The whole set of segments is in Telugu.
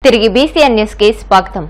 తిరిగి బీసీఎన్ న్యూస్ కి స్వాగతం.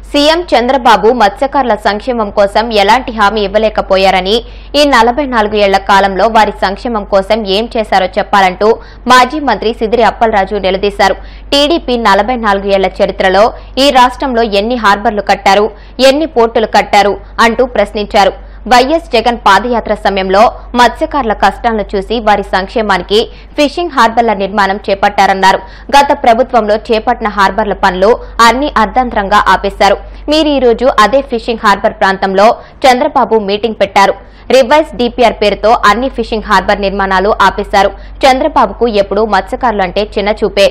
సీఎం చంద్రబాబు మత్స్యకారుల సంక్షేమం కోసం ఎలాంటి హామీ ఇవ్వలేకపోయారని, ఈ 44 ఏళ్ల కాలంలో వారి సంక్షేమం కోసం ఏం చేశారో చెప్పాలంటూ మాజీ మంత్రి సిదిరి అప్పలరాజు నిలదీశారు. టీడీపీ 44 ఏళ్ల చరిత్రలో ఈ రాష్ట్రంలో ఎన్ని హార్బర్లు కట్టారు, ఎన్ని పోర్టులు కట్టారు అంటూ ప్రశ్నించారు. వైఎస్ జగన్ పాదయాత్ర సమయంలో మత్స్యకారుల కష్టాలను చూసి వారి సంక్షేమానికి ఫిషింగ్ హార్బర్ల నిర్మాణం చేపట్టారన్నారు. గత ప్రభుత్వంలో చేపట్టిన హార్బర్ల పనులు అన్ని అర్ధంతరంగా ఆపేశారు. మీరు ఈ రోజు అదే ఫిషింగ్ హార్బర్ ప్రాంతంలో చంద్రబాబు మీటింగ్ పెట్టారు. రివైజ్ డిపిఆర్ పేరుతో అన్ని ఫిషింగ్ హార్బర్ నిర్మాణాలు ఆపేశారు. చంద్రబాబుకు ఎప్పుడూ మత్స్యకారులు అంటే చిన్న చూపే.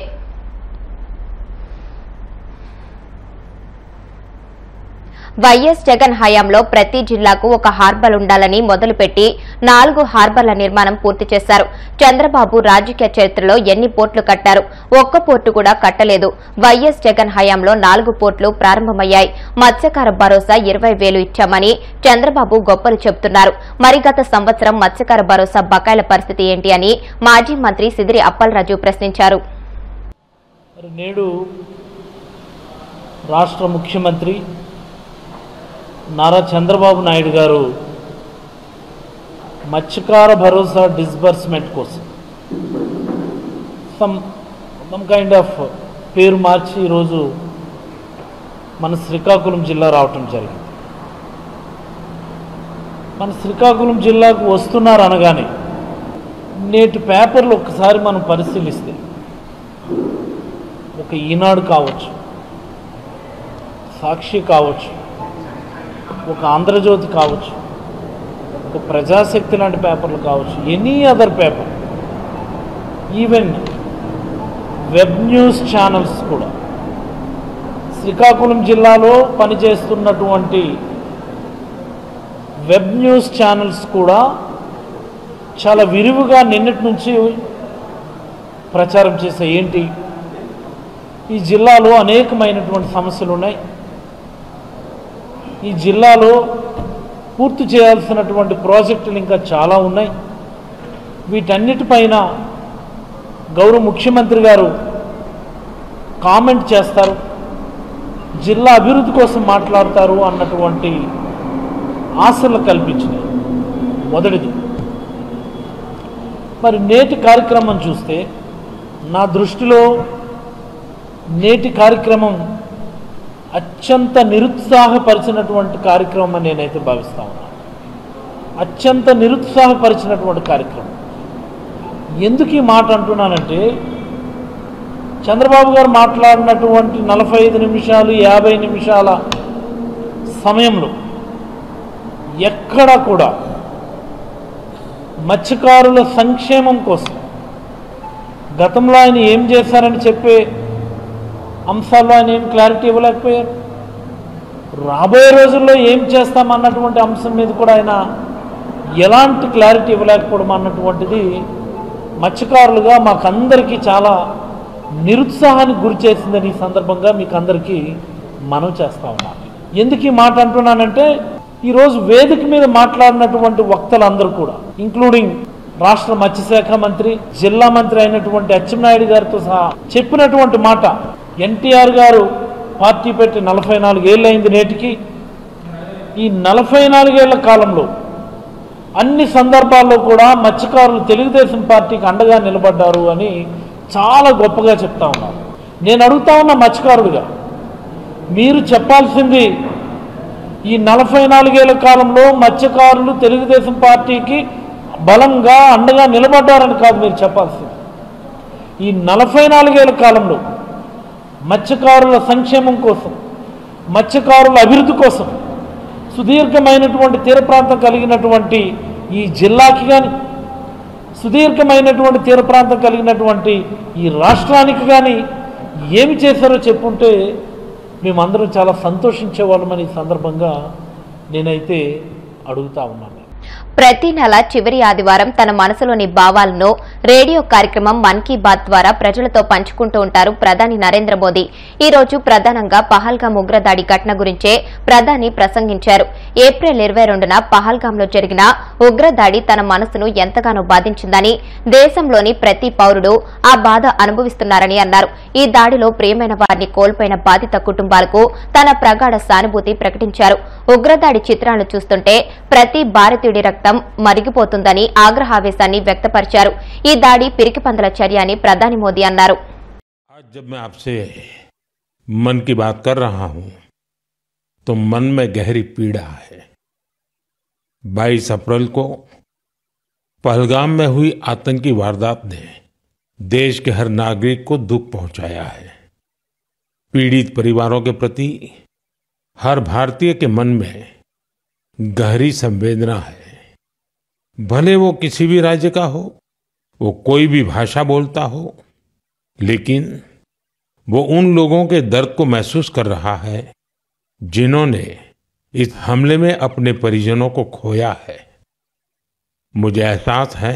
వైఎస్ జగన్ హయాంలో ప్రతి జిల్లాకు ఒక హార్బర్ ఉండాలని మొదలుపెట్టి 4 హార్బర్ల నిర్మాణం పూర్తి చేశారు. చంద్రబాబు రాజకీయ చరిత్రలో ఎన్ని పోర్టులు కట్టారు? ఒక్క పోర్టు కూడా కట్టలేదు. వైఎస్ జగన్ హయాంలో 4 పోర్టులు ప్రారంభమయ్యాయి. మత్స్యకార భరోసా 20,000 ఇచ్చామని చంద్రబాబు గొప్పలు చెబుతున్నారు. మరి గత సంవత్సరం మత్స్యకార భరోసా బకాయిల పరిస్థితి ఏంటి అని మాజీ మంత్రి సిదిరి అప్పలరాజు ప్రశ్నించారు. నేడు రాష్ట్ర ముఖ్యమంత్రి నారా చంద్రబాబు నాయుడు గారు మత్స్యకార భరోసా డిస్బర్స్మెంట్ కోసం సమ్ కైండ్ ఆఫ్ పేరు మార్చి ఈరోజు మన శ్రీకాకుళం జిల్లా రావటం జరిగింది. మన శ్రీకాకుళం జిల్లాకు వస్తున్నారు అనగానే నేటి పేపర్లు ఒక్కసారి మనం పరిశీలిస్తే ఒక ఈనాడు కావచ్చు, సాక్షి కావచ్చు, ఒక ఆంధ్రజ్యోతి కావచ్చు, ఒక ప్రజాశక్తి లాంటి పేపర్లు కావచ్చు, any other paper, even web news channels కూడా శ్రీకాకుళం జిల్లాలో పనిచేస్తున్నటువంటి వెబ్ న్యూస్ ఛానల్స్ కూడా చాలా విరివిగా నిన్నటి నుంచి ప్రచారం చేసే ఏంటి ఈ జిల్లాలో అనేకమైనటువంటి సమస్యలు ఉన్నాయి, ఈ జిల్లాలో పూర్తి చేయాల్సినటువంటి ప్రాజెక్టులు ఇంకా చాలా ఉన్నాయి, వీటన్నిటిపైన గౌరవ ముఖ్యమంత్రి గారు కామెంట్ చేస్తారు, జిల్లా అభివృద్ధి కోసం మాట్లాడతారు అన్నటువంటి ఆశలు కల్పించినాయి. మొదటిది. మరి నేటి కార్యక్రమం చూస్తే నా దృష్టిలో నేటి కార్యక్రమం అత్యంత నిరుత్సాహపరిచినటువంటి కార్యక్రమం అని నేనైతే భావిస్తా ఉన్నాను. అత్యంత నిరుత్సాహపరిచినటువంటి కార్యక్రమం. ఎందుకు ఈ మాట అంటున్నానంటే, చంద్రబాబు గారు మాట్లాడినటువంటి 45 నిమిషాలు 50 నిమిషాల సమయంలో ఎక్కడా కూడా మత్స్యకారుల సంక్షేమం కోసం గతంలో ఆయన ఏం చేశారని చెప్పే అంశాల్లో ఆయన ఏం క్లారిటీ ఇవ్వలేకపోయారు. రాబోయే రోజుల్లో ఏం చేస్తామన్నటువంటి అంశం మీద కూడా ఆయన ఎలాంటి క్లారిటీ ఇవ్వలేకపోవడం అన్నటువంటిది మత్స్యకారులుగా మాకందరికీ చాలా నిరుత్సాహానికి గురి చేసిందని ఈ సందర్భంగా మీకు అందరికీ మనవి చేస్తా ఉన్నాను. ఎందుకు ఈ మాట అంటున్నానంటే, ఈరోజు వేదిక మీద మాట్లాడినటువంటి వక్తలందరూ కూడా, ఇంక్లూడింగ్ రాష్ట్ర మత్స్యశాఖ మంత్రి, జిల్లా మంత్రి అయినటువంటి అచ్చెన్నాయుడు గారితో సహా చెప్పినటువంటి మాట, ఎన్టీఆర్ గారు పార్టీ పెట్టి 44 ఏళ్ళు అయింది నేటికి. ఈ 44 ఏళ్ల కాలంలో అన్ని సందర్భాల్లో కూడా మత్స్యకారులు తెలుగుదేశం పార్టీకి అండగా నిలబడ్డారు అని చాలా గొప్పగా చెప్తా ఉన్నారు. నేను అడుగుతా ఉన్న మత్స్యకారుడిగా, మీరు చెప్పాల్సింది ఈ 44 ఏళ్ల కాలంలో మత్స్యకారులు తెలుగుదేశం పార్టీకి బలంగా అండగా నిలబడ్డారని కాదు మీరు చెప్పాల్సింది. ఈ 44 ఏళ్ల కాలంలో మత్స్యకారుల సంక్షేమం కోసం, మత్స్యకారుల అభివృద్ధి కోసం, సుదీర్ఘమైనటువంటి తీర ప్రాంతం కలిగినటువంటి ఈ జిల్లాకి కానీ, సుదీర్ఘమైనటువంటి తీర ప్రాంతం కలిగినటువంటి ఈ రాష్ట్రానికి కానీ ఏమి చేశారో చెప్పుంటే మేమందరం చాలా సంతోషించే వాళ్ళమని ఈ సందర్భంగా నేనైతే అడుగుతా ఉన్నాను. ప్రతి నెల చివరి ఆదివారం తన మనసులోని భావాలను రేడియో కార్యక్రమం మన్ కీ బాత్ ద్వారా ప్రజలతో పంచుకుంటూ ఉంటారు ప్రధాని నరేంద్ర మోదీ. ఈ రోజు ప్రధానంగా పహల్గాం ఉగ్రదాడి ఘటన గురించే ప్రధాని ప్రసంగించారు. ఏప్రిల్ 22న పహల్గాంలో జరిగిన ఉగ్రదాడి తన మనసును ఎంతగానో బాధించిందని, దేశంలోని ప్రతి పౌరుడు ఆ బాధ అనుభవిస్తున్నారని అన్నారు. ఈ దాడిలో ప్రియమైన వారిని కోల్పోయిన బాధిత కుటుంబాలకు తన ప్రగాఢ సానుభూతి ప్రకటించారు. ఉగ్రదాడి చిత్రాలను చూస్తుంటే ప్రతి భారతీయుడి రక్తం మరిగిపోతుందని ఆగ్రహావేశాన్ని వ్యక్తపరిచారు. ఈ దాడి పిరికిపందల చర్య అని ప్రధాని మోదీ అన్నారు. आज जब मैं आपसे मन की बात कर रहा हूं तो मन में गहरी पीड़ा है। 22 अप्रैल को पहलगाम में हुई आतंकी वारदात ने देश के हर नागरिक को दुख पहुंचाया है। पीड़ित परिवारों के प्रति हर भारतीय के मन में गहरी संवेदना है। भले वो किसी भी राज्य का हो, वो कोई भी भाषा बोलता हो, लेकिन वो उन लोगों के दर्द को महसूस कर रहा है जिन्होंने इस हमले में अपने परिजनों को खोया है। मुझे एहसास है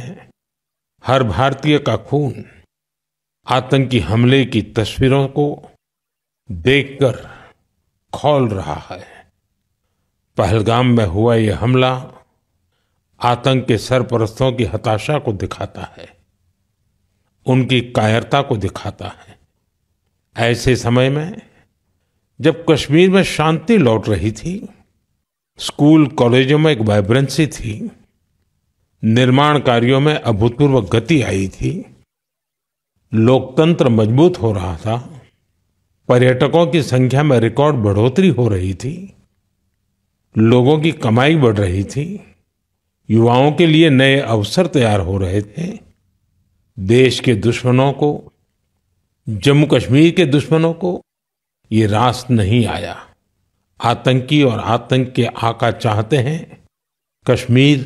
हर भारतीय का खून आतंकी हमले की तस्वीरों को देखकर खौल रहा है। पहलगाम में हुआ ये हमला आतंक के सरपरस्तों की हताशा को दिखाता है, उनकी कायरता को दिखाता है। ऐसे समय में जब कश्मीर में शांति लौट रही थी, स्कूल कॉलेजों में एक वाइब्रेंसी थी, निर्माण कार्यों में अभूतपूर्व गति आई थी, लोकतंत्र मजबूत हो रहा था, पर्यटकों की संख्या में रिकॉर्ड बढ़ोतरी हो रही थी, लोगों की कमाई बढ़ रही थी, युवाओं के लिए नए अवसर तैयार हो रहे थे, देश के दुश्मनों को, जम्मू कश्मीर के दुश्मनों को ये रास नहीं आया। आतंकी और आतंक के आका चाहते हैं कश्मीर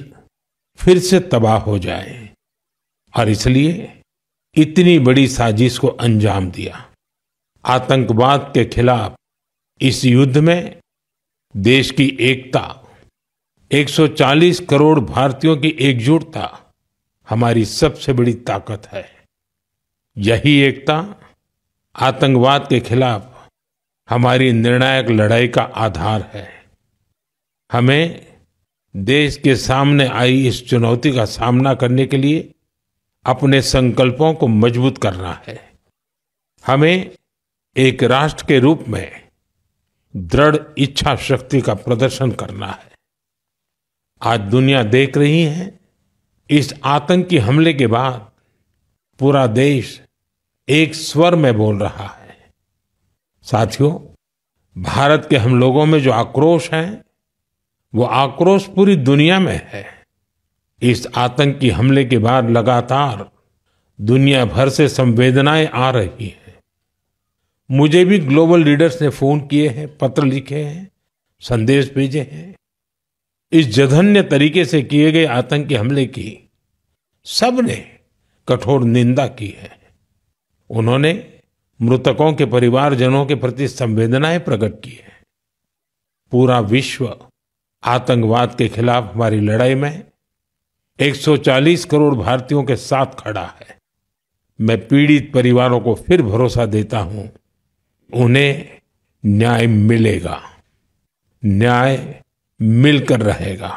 फिर से तबाह हो जाए और इसलिए इतनी बड़ी साजिश को अंजाम दिया। आतंकवाद के खिलाफ इस युद्ध में देश की एकता, 140 करोड़ भारतीयों की एकजुटता हमारी सबसे बड़ी ताकत है। यही एकता आतंकवाद के खिलाफ हमारी निर्णायक लड़ाई का आधार है। हमें देश के सामने आई इस चुनौती का सामना करने के लिए अपने संकल्पों को मजबूत करना है। हमें एक राष्ट्र के रूप में दृढ़ इच्छा शक्ति का प्रदर्शन करना है। आज दुनिया देख रही है, इस आतंकी हमले के बाद पूरा देश एक स्वर में बोल रहा है। साथियों, भारत के हम लोगों में जो आक्रोश है, वो आक्रोश पूरी दुनिया में है। इस आतंकी हमले के बाद लगातार दुनिया भर से संवेदनाएं आ रही हैं। मुझे भी ग्लोबल लीडर्स ने फोन किए हैं, पत्र लिखे हैं, संदेश भेजे हैं। इस जघन्य तरीके से किए गए आतंकी हमले की सबने कठोर निंदा की है। उन्होंने मृतकों के परिवारजनों के प्रति संवेदनाएं प्रकट की है। पूरा विश्व आतंकवाद के खिलाफ हमारी लड़ाई में 140 करोड़ भारतीयों के साथ खड़ा है। मैं पीड़ित परिवारों को फिर भरोसा देता हूं, उन्हें न्याय मिलेगा, न्याय मिलकर रहेगा।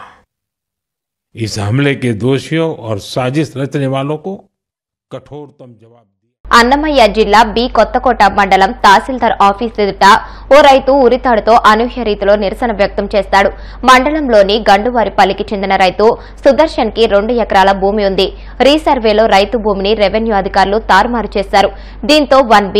इस हमले के दोषियों और साजिश रचने वालों को कठोरतम जवाब। అన్నమయ్య జిల్లా బి కొత్తకోట మండలం తహసీల్దార్ ఆఫీస్ ఎదుట ఓ రైతు ఉరితాడుతో అనూహ్య రీతిలో నిరసన వ్యక్తం చేశాడు. మండలంలోని గండువారిపల్లికి చెందిన రైతు సుదర్శన్ కి 2 ఎకరాల భూమి ఉంది. రీసర్వేలో రైతు భూమిని రెవెన్యూ అధికారులు తారుమారు చేశారు. దీంతో 1B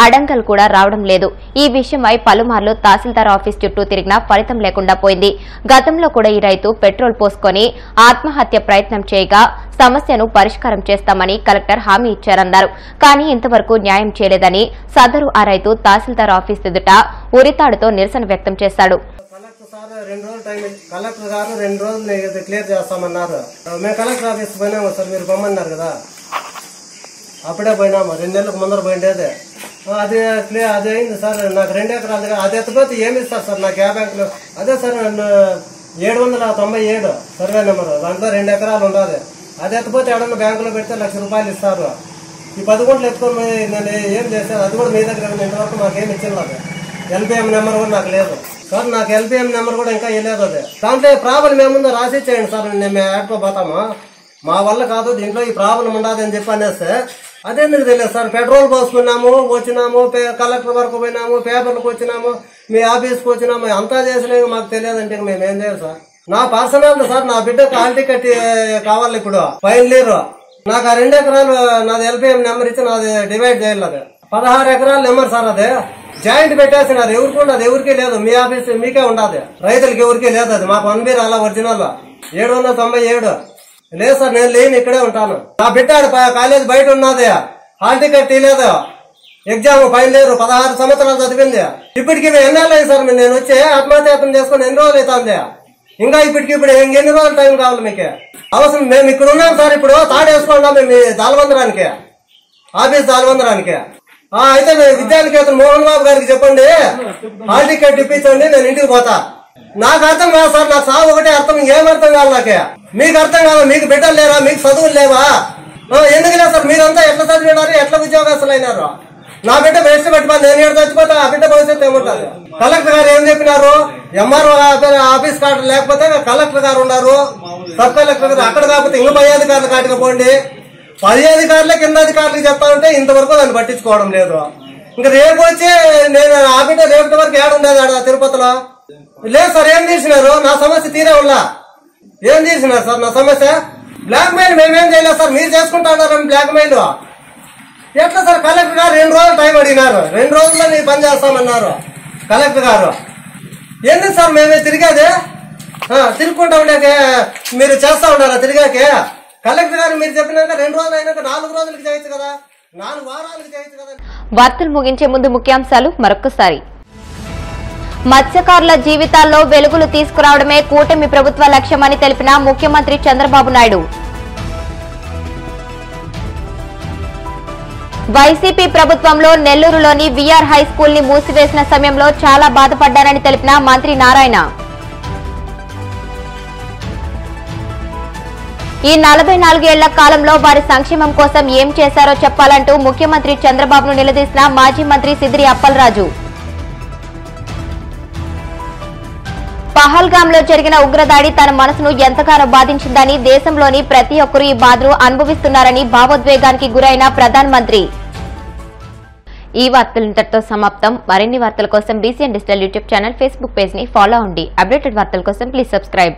అడంగల్ కూడా రావడం లేదు. ఈ విషయమై పలుమార్లు తహసీల్దార్ ఆఫీస్ చుట్టూ తిరిగినా ఫలితం లేకుండా పోయింది. గతంలో కూడా ఈ రైతు పెట్రోల్ పోసుకొని ఆత్మహత్య ప్రయత్నం చేయగా సమస్యను పరిష్కారం చేస్తామని కలెక్టర్ హామీ ఇచ్చారన్నారు. కానీ ఇంతవరకు న్యాయం చేయలేదని సదరు ఆ రైతు తహసీల్దార్ ఆఫీస్ ఎదుట ఉరితాడుతో నిరసన వ్యక్తం చేశాడు. కలెక్టర్ గారు 2 రోజులు క్లియర్ చేస్తామన్నారు. మేము కలెక్టర్ ఆఫీస్ పోయినాము సార్, మీరు పొమ్మన్నారు కదా, అప్పుడే పోయినాము. 2 నెలలకు ముందర పోయిండేది. అది అయింది సార్. నాకు 2 ఎకరాలు అది ఎత్తపోతే ఏమి ఇస్తారు సార్? నాకు 50 బ్యాంకులు అదే సార్ 797 సర్వే నెంబర్. దాంట్లో 2 ఎకరాలు ఉండదు. అది ఎత్తిపోతే ఎవడన్నా బ్యాంకులో పెడితే ₹1,00,000 ఇస్తారు. ఈ 10 గుంటలు ఎత్తుకొని నేను ఏం చేశాను? అది కూడా మీ దగ్గర ఇంతవరకు మాకేం ఇచ్చింది. LPM నెంబర్ కూడా నాకు లేదు సార్. నాకు LPM నెంబర్ కూడా ఇంకా ఇవ్వలేదు. అది దాంట్లో ప్రాబ్లం ఏముందో రాసి ఇచ్చేయండి సార్. మేము ఆడుకోపోతాము. మా వల్ల కాదు, దీంట్లో ఈ ప్రాబ్లం ఉండదు అని చెప్పి అనేస్తే అదేందుకు తెలియదు సార్. పెట్రోల్ పోసుకున్నాము, వచ్చినాము, కలెక్టర్ వరకు పోయినాము, పేపర్లకు వచ్చినాము, మీ ఆఫీస్కి వచ్చినాము, అంతా చేసినా మాకు తెలియదంటే మేము ఏం చేయాలి సార్? నా పర్సనల్ సార్, నా బిడ్డకు హాల్ టికెట్ కావాలి ఇప్పుడు. ఫైనల్ ఇయర్ నాకు ఆ 2 ఎకరాలు నాది LPM నెంబర్ ఇచ్చి నాది డివైడ్ చేయాలి. 16 ఎకరాల నెంబర్ సార్. అదే జాయింట్ పెట్టేసినారు. ఎవరికి ఉండదు, ఎవరికి లేదు. మీ ఆఫీస్ మీకే ఉండదు, రైతులకి ఎవరికి లేదు. అది మాకు 1 అలా ఒరిజినల్ 797 లేదు సార్. నేను లేని ఇక్కడే ఉంటాను. నా బిడ్డ కాలేజ్ బయట ఉన్నది, హాల్ టికెట్ తీయలేదు. ఎగ్జామ్ ఫైనల్ ఇయర్ 16 సంవత్సరాలు చదివింది. ఇప్పటికి ఎన్నేళ్ళు అయ్యి సార్ నేను వచ్చి ఆత్మహత్యాతం చేసుకుని ఎన్ని రోజులు అవుతుంది? ఇంకా ఇప్పుడు ఎన్ని రోజులు టైం కావాలి మీకు? అవసరం మేము ఇక్కడ ఉన్నాం సార్. ఇప్పుడు తాడేసుకున్నాం మేము దాల్వందరానికి, ఆఫీస్ దాల్వందరానికి. అయితే విద్యానికేతన్ మోహన్ బాబు గారికి చెప్పండి, హాల్ టికెట్ ఇప్పించండి, నేను ఇంటికి పోతా. నాకు అర్థం కాదు సార్. నాకు సాగు ఒకటే అర్థం, ఏం అర్థం కాదు నాకే. మీకు అర్థం కాదు. మీకు బిడ్డలు లేరా? మీకు చదువులు లేవా? ఎందుకు లేదు సార్? మీరంతా ఎట్లా చదివినారు? ఎట్లా ఉద్యోగస్తులు అయినారు? నా బిడ్డ బెస్ట్ పెట్టుకోవాలి. నేను ఏడు చచ్చిపోతా, ఆ బిడ్డ భవిష్యత్తు ఏముంటుంది? కలెక్టర్ గారు ఏం చెప్పినారు? MRO ఆఫీస్ కార్డు లేకపోతే కలెక్టర్ గారు ఉన్నారు, సబ్ కలెక్టర్ గారు. అక్కడ కాకపోతే ఇంకా 10 అధికారులు కాటికి పోండి. 10 అధికారులే కింద అధికారులకు చెప్తా ఉంటే ఇంతవరకు దాన్ని పట్టించుకోవడం లేదు. ఇంకా రేపు వచ్చి నేను ఆ బిడ్డ రేపటి వరకు ఏడుండేది ఆడ తిరుపతిలో లేదు సార్. ఏం తీసినారు? నా సమస్య తీరే ఉన్నా. ఏం తీసినారు సార్ నా సమస్య? బ్లాక్ మెయిల్ మేమేం చేయలేదు సార్. మీరు చేసుకుంటున్నారు బ్లాక్ మెయిల్. ఎట్లా సార్? కలెక్టర్ గారు 2 రోజులు టైం అడిగినారు. 2 రోజుల్లో నీ పని చేస్తామన్నారు కలెక్టర్ గారు. ఎందుకు సార్ మేమే తిరిగేది? తిరుగుకుంటా ఉండేకే మీరు చేస్తా ఉన్నారా తిరిగాకే? కలెక్టర్ గారు మీరు చెప్పినాక 2 రోజులు అయినాక 4 రోజులకి చేయొచ్చు కదా, 4 వారాలకి చేయొచ్చు కదా. వార్తలు ముగించే ముందు ముఖ్యాంశాలు మరొకసారి. మత్స్యకారుల జీవితాల్లో వెలుగులు తీసుకురావడమే కూటమి ప్రభుత్వ లక్ష్యమని తెలిపిన ముఖ్యమంత్రి చంద్రబాబు నాయుడు. వైసీపీ ప్రభుత్వంలో నెల్లూరులోని విఆర్ హై స్కూల్ ని మూసివేసిన సమయంలో చాలా బాధపడ్డారని తెలిపిన మంత్రి నారాయణ. ఈ 44 ఏళ్ల కాలంలో వారి సంక్షేమం కోసం ఏం చేశారో చెప్పాలంటూ ముఖ్యమంత్రి చంద్రబాబును నిలదీసిన మాజీ మంత్రి సిద్దిరి అప్పలరాజు. పహల్గాంలో జరిగిన ఉగ్రదాడి తన మనసును ఎంతగానో బాధించిందని, దేశంలోని ప్రతి ఒక్కరూ ఈ బాధను అనుభవిస్తున్నారని భావోద్వేగానికి గురైన ప్రధానమంత్రి. ఈ వార్తలు ఇంతటితో సమాప్తం. మరిన్ని వార్తల కోసం BCN digital YouTube channel, Facebook page ని ఫాలో అవ్వండి. అప్డేటెడ్ వార్తల కోసం ప్లీజ్ సబ్స్క్రైబ్.